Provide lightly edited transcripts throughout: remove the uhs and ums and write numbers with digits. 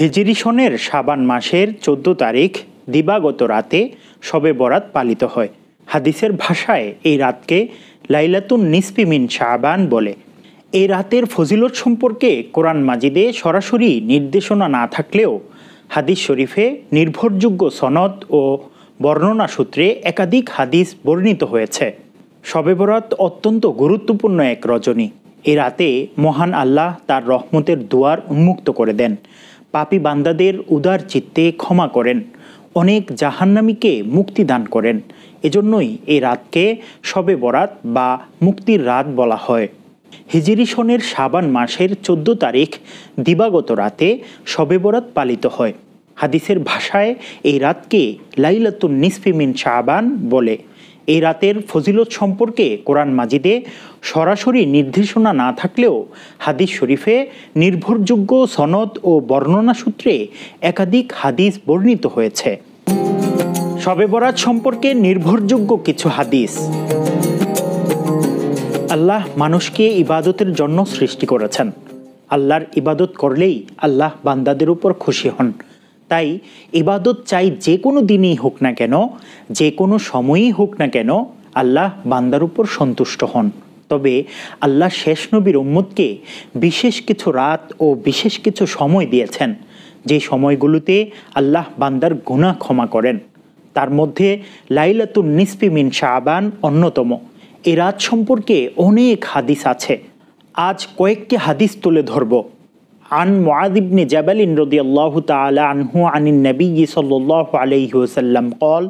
হিজরি সনের শাবান মাসের ১৪ তারিখ দিবাগত রাতে শবে বরাত পালিত হয়। হাদিসের ভাষায় এই রাতকে লাইলাতুন নিসফি মিন শাবান বলে। এই রাতের ফজিলত সম্পর্কে কোরআন মাজিদে সরাসরি নির্দেশনা না থাকলেও হাদিস শরীফে নির্ভরযোগ্য সনদ ও বর্ণনা সূত্রে একাধিক হাদিস বর্ণিত হয়েছে। শবে বরাত অত্যন্ত গুরুত্বপূর্ণ এক রজনী। এই রাতে মহান আল্লাহ তার রহমতের দুয়ার উন্মুক্ত করে দেন, পাপী বান্দাদের উদার চিত্তে ক্ষমা করেন, অনেক জাহান্নামীকে মুক্তি দান করেন। এজন্যই এই রাতকে শবে বরাত বা মুক্তির রাত বলা হয়। হিজরি সনের শাবান মাসের ১৪ তারিখ দিবাগত রাতে শবে বরাত পালিত হয়। হাদিসের ভাষায় এই রাতকে লাইলাতুন নিসফি মিন শাবান বলে। এই রাতের ফজিলত সম্পর্কে কোরআন মাজিদে সরাসরি নির্দেশনা না থাকলেও হাদিস শরীফে নির্ভরযোগ্য সনদ ও বর্ণনা সূত্রে একাধিক হাদিস বর্ণিত হয়েছে। শবে বরাত সম্পর্কে নির্ভরযোগ্য কিছু হাদিস। আল্লাহ মানুষকে ইবাদতের জন্য সৃষ্টি করেছেন। আল্লাহর ইবাদত করলেই আল্লাহ বান্দাদের উপর খুশি হন। তাই ইবাদত চাই যে কোনো দিনই হোক না কেন, যে কোনো সময়ই হোক না কেন, আল্লাহ বান্দার উপর সন্তুষ্ট হন। তবে আল্লাহ শেষ নবীর উম্মতকে বিশেষ কিছু রাত ও বিশেষ কিছু সময় দিয়েছেন, যে সময়গুলোতে আল্লাহ বান্দার গুনাহ ক্ষমা করেন। তার মধ্যে লাইলাতুন নিসফি মিন শাবান অন্যতম। এই রাত সম্পর্কে অনেক হাদিস আছে। আজ কয়েকটি হাদিস তুলে ধরব। عن معاذ بن جبل رضي الله تعالى عنه عن النبي صلى الله عليه وسلم قال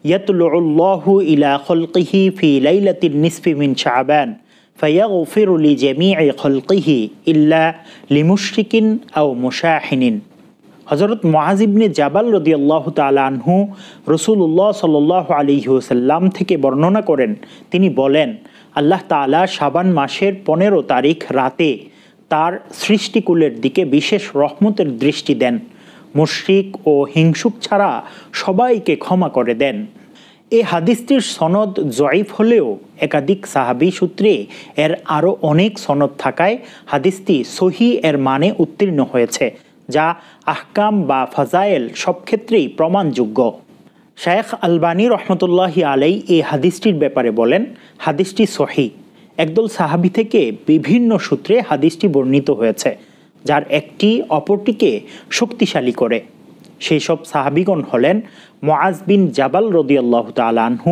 يطلع الله إلى خلقه في ليلة النصف من شعبان فيغفر لجميع خلقه إلا لمشرك أو مشاحن। হযরত মুআয ইবনে জাবাল রাদিয়াল্লাহু তাআলা আনহু রাসূলুল্লাহ সাল্লাল্লাহু আলাইহি ওয়াসাল্লাম থেকে বর্ণনা করেন, তিনি বলেন, আল্লাহ তাআলা শাবান মাসের ১৫ তারিখ রাতে তার সৃষ্টিকুলের দিকে বিশেষ রহমতের দৃষ্টি দেন। মুশরিক ও হিংসুক ছাড়া সবাইকে ক্ষমা করে দেন। এই হাদিসটির সনদ জয়ীফ হলেও একাধিক সাহাবী সূত্রে এর আরও অনেক সনদ থাকায় হাদিসটি সহিহ এর মানে উত্তীর্ণ হয়েছে, যা আহকাম বা ফাজায়েল সব ক্ষেত্রেই প্রমাণযোগ্য। শায়েখ আলবানী রহমতুল্লাহি আলাই এই হাদিসটির ব্যাপারে বলেন, হাদিসটি সহিহ। একদল সাহাবী থেকে বিভিন্ন সূত্রে হাদিসটি বর্ণিত হয়েছে, যার একটি অপরটিকে শক্তিশালী করে। সেই সব সাহাবীগণ হলেন মুআয বিন জাবাল রাদিয়াল্লাহু তাআলা আনহু,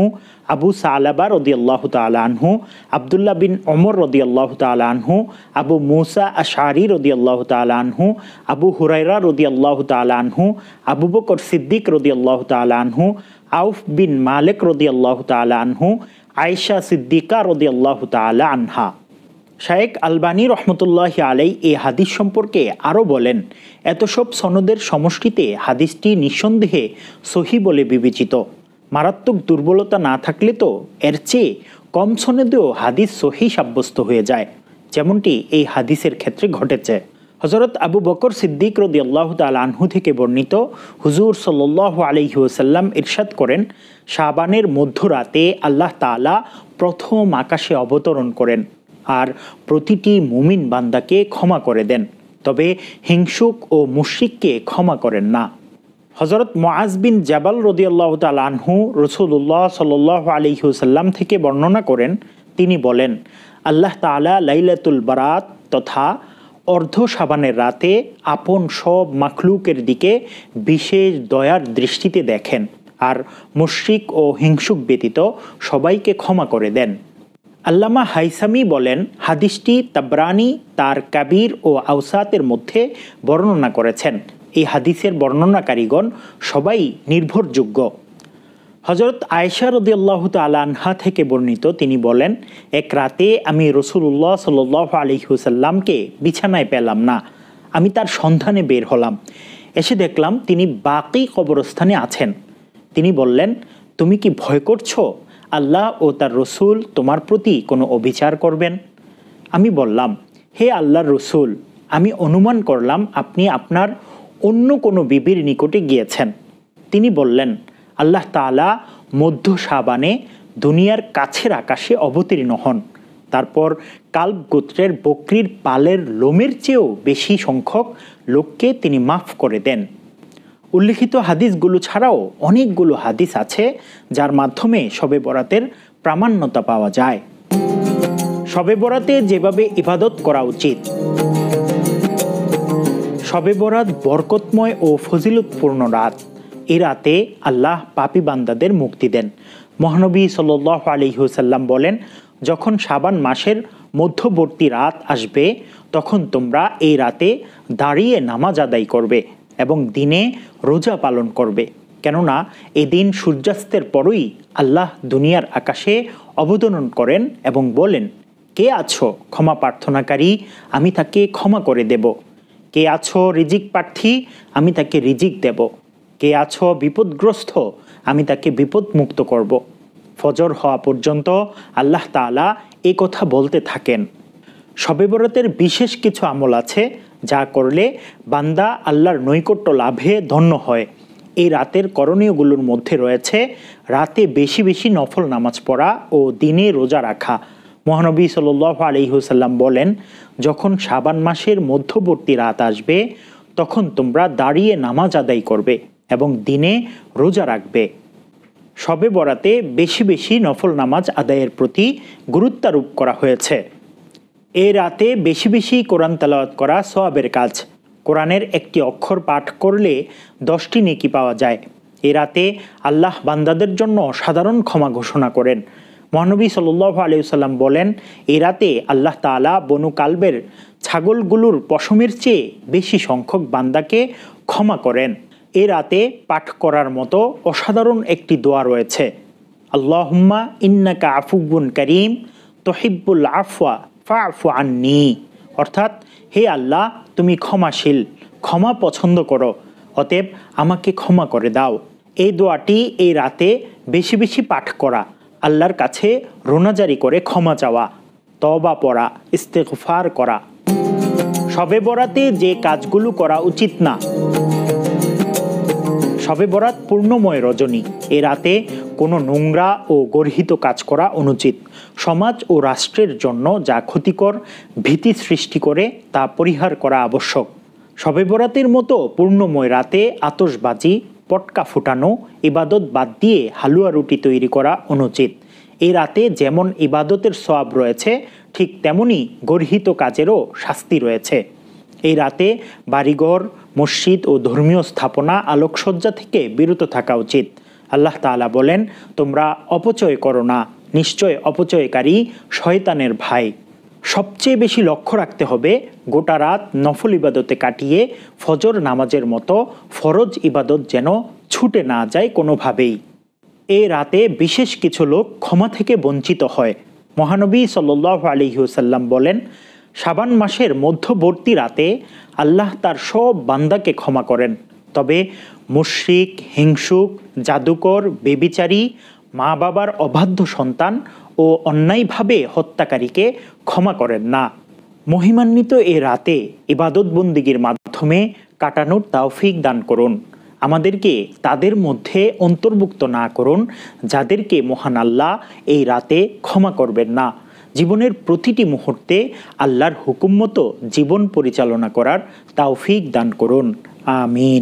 আবু সালাবা রাদিয়াল্লাহু তাআলা আনহু, আব্দুল্লাহ বিন ওমর রাদিয়াল্লাহু তাআলা আনহু, আবু মুসা আশআরী রাদিয়াল্লাহু তাআলা আনহু, আবু হুরায়রা রাদিয়াল্লাহু তাআলা আনহু, আবু বকর সিদ্দিক রাদিয়াল্লাহু তাআলা আনহু, আউফ বিন মালিক রাদিয়াল্লাহু তাআলা আনহু, আয়েশা সিদ্দিকা রাদিয়াল্লাহু তাআলা আনহা। শায়েখ আলবানী রহমতুল্লাহি আলাই এই হাদিস সম্পর্কে আরও বলেন, এত সব সনদের সমষ্টিতে হাদিসটি নিঃসন্দেহে সহিহ বলে বিবেচিত। মারাত্মক দুর্বলতা না থাকলে তো এর চেয়ে কম সনদেও হাদিস সহিহ সাব্যস্ত হয়ে যায়, যেমনটি এই হাদিসের ক্ষেত্রে ঘটেছে। হযরত আবু বকর সিদ্দিক রাদিয়াল্লাহু তাআলা আনহু থেকে বর্ণিত, হুজুর সাল্লাল্লাহু আলাইহি ওয়াসাল্লাম ইরশাদ করেন, শাবানের মধ্যরাতে আল্লাহ তাআলা প্রথম আকাশে অবতরণ করেন আর প্রতিটি মুমিন বান্দাকে ক্ষমা করে দেন, তবে হিংসুক ও মুশরিককে ক্ষমা করেন না। হযরত মুআয বিন জাবাল রাদিয়াল্লাহু তাআলা আনহু রাসূলুল্লাহ সাল্লাল্লাহু আলাইহি ওয়াসাল্লাম থেকে বর্ণনা করেন, তিনি বলেন, আল্লাহ তাআলা লাইলাতুল বারাত তথা অর্ধ শাবানের রাতে আপন সব মাখলুকের দিকে বিশেষ দয়ার দৃষ্টিতে দেখেন আর মুশরিক ও হিংসুক ব্যতীত সবাইকে ক্ষমা করে দেন। আল্লামা হাইসামি বলেন, হাদিসটি তাবরানী তার কাবির ও আওসাতের মধ্যে বর্ণনা করেছেন। এই হাদিসের বর্ণনাকারীগণ সবাই নির্ভরযোগ্য। হযরত আয়েশা রাদিয়াল্লাহু তাআলা আনহা থেকে বর্ণিত, তিনি বলেন, এক রাতে আমি রাসূলুল্লাহ সাল্লাল্লাহু আলাইহি ওয়াসাল্লামকে বিছানায় পেলাম না। আমি তার সন্ধানে বের হলাম। এসে দেখলাম তিনি বাকি কবরস্থানে আছেন। তিনি বললেন, তুমি কি ভয় করছো? আল্লাহ ও তার রসুল তোমার প্রতি কোনো অবিচার করবেন? আমি বললাম, হে আল্লাহর রসুল, আমি অনুমান করলাম আপনি আপনার অন্য কোনো বিবির নিকটে গিয়েছেন। তিনি বললেন, আল্লাহ তাআলা মধ্য শাবানে দুনিয়ার কাছের আকাশে অবতীর্ণ হন। তারপর কাল্ব গোত্রের বকরির পালের লোমের চেয়েও বেশি সংখ্যক লোককে তিনি মাফ করে দেন। উল্লিখিত হাদিসগুলো ছাড়াও অনেকগুলো হাদিস আছে যার মাধ্যমে শবে বরাতের প্রামাণ্যতা পাওয়া যায়। শবে বরাতে যেভাবে ইবাদত করা উচিত। শবে বরাত বরকতময় ও ফজিলতপূর্ণ রাত। এই রাতে আল্লাহ পাপী বান্দাদের মুক্তি দেন। মহানবী সাল্লাল্লাহু আলাইহি ওয়াসাল্লাম বলেন, যখন শাবান মাসের মধ্যবর্তী রাত আসবে তখন তোমরা এই রাতে দাঁড়িয়ে নামাজ আদায় করবে এবং দিনে রোজা পালন করবে, কেননা এই দিন সূর্যাস্তের পরই আল্লাহ দুনিয়ার আকাশে অবতরণ করেন এবং বলেন, কে আছো ক্ষমা প্রার্থনাকারী, আমি তাকে ক্ষমা করে দেব। কে আছো রিজিক প্রার্থী, আমি তাকে রিজিক দেব। কে আছো বিপদগ্রস্ত, আমি তাকে বিপদ মুক্ত করব। ফজর হওয়া পর্যন্ত আল্লাহ তাআলা এই কথা বলতে থাকেন। শবে বরাতের বিশেষ কিছু আমল আছে যা করলে বান্দা আল্লাহর নৈকট্য লাভে ধন্য হয়। এই রাতের করণীয়গুলোর মধ্যে রয়েছে রাতে বেশি বেশি নফল নামাজ পড়া ও দিনে রোজা রাখা। মহানবী সাল্লাল্লাহু আলাইহি ওয়াসাল্লাম বলেন, যখন শাবান মাসের মধ্যবর্তী রাত আসবে তখন তোমরা দাঁড়িয়ে নামাজ আদায় করবে এবং দিনে রোজা রাখবে। শবে বরাতে বেশি বেশি নফল নামাজ আদায়ের প্রতি গুরুত্বারোপ করা হয়েছে। এই রাতে বেশি বেশি কোরআন তেলাওয়াত করা সওয়াবের কাজ। কোরআনের একটি অক্ষর পাঠ করলে 10টি নেকি পাওয়া যায়। এই রাতে আল্লাহ বান্দাদের জন্য সাধারণ ক্ষমা ঘোষণা করেন। মহানবী সাল্লাল্লাহু আলাইহি ওয়াসাল্লাম বলেন, এই রাতে আল্লাহ তাআলা বনু কালবের ছাগলগুলোর পশমের চেয়ে বেশি সংখ্যক বান্দাকে ক্ষমা করেন। এই রাতে পাঠ করার মতো অসাধারণ একটি দোয়া রয়েছে, আল্লাহুম্মা ইন্নাকা আফুবুন কারীম তুহিব্বুল আফওয়া ফা'ফু আন্নী, অর্থাৎ হে আল্লাহ, তুমি ক্ষমাশীল, ক্ষমা পছন্দ করো, অতএব আমাকে ক্ষমা করে দাও। এই দোয়াটি এই রাতে বেশি বেশি পাঠ করা, আল্লাহর কাছে রোনাজারি করে ক্ষমা চাওয়া, তওবা পড়া, ইস্তেগফার করা। শবে বরাতে যে কাজগুলো করা উচিত না। শবে বরাত পূর্ণময় রজনী। এ রাতে কোনো নোংরা ও গর্হিত কাজ করা অনুচিত। সমাজ ও রাষ্ট্রের জন্য যা ক্ষতিকর, ভীতি সৃষ্টি করে তা পরিহার করা আবশ্যক। শবে বরাতের মতো পূর্ণময় রাতে আতশবাজি, পটকা ফুটানো, ইবাদত বাদ দিয়ে হালুয়া রুটি তৈরি করা অনুচিত। এই রাতে যেমন ইবাদতের সওয়াব রয়েছে, ঠিক তেমনি গর্হিত কাজেরও শাস্তি রয়েছে। এই রাতে বাড়িঘর, মসজিদ ও ধর্মীয় স্থাপনা, আলোকসজ্জা থেকে বিরত থাকা উচিত। আল্লাহ তাআলা বলেন, তোমরা অপচয় করো না, নিশ্চয় অপচয়কারী শয়তানের ভাই। সবচেয়ে বেশি লক্ষ্য রাখতে হবে গোটা রাত নফল ইবাদতে কাটিয়ে ফজর নামাজের মতো ফরজ ইবাদত যেন ছুটে না যায় কোনোভাবেই। এই রাতে বিশেষ কিছু লোক ক্ষমা থেকে বঞ্চিত হয়। মহানবী সাল্লাল্লাহু আলাইহি ওয়াসাল্লাম বলেন, শাবান মাসের মধ্যবর্তী রাতে আল্লাহ তার সব বান্দাকে ক্ষমা করেন, তবে মুশরিক, হিংসুক, জাদুকর, বেবিচারী, মা বাবার অবাধ্য সন্তান ও অন্যায়ভাবে হত্যাকারীকে ক্ষমা করেন না। মহিমান্বিত এ রাতে ইবাদত বন্দিগির মাধ্যমে কাটানোর তৌফিক দান করুন। আমাদেরকে তাদের মধ্যে অন্তর্ভুক্ত না করুন যাদেরকে মহান আল্লাহ এই রাতে ক্ষমা করবেন না। জীবনের প্রতিটি মুহূর্তে আল্লাহর হুকুম মতো জীবন পরিচালনা করার তৌফিক দান করুন। আমিন।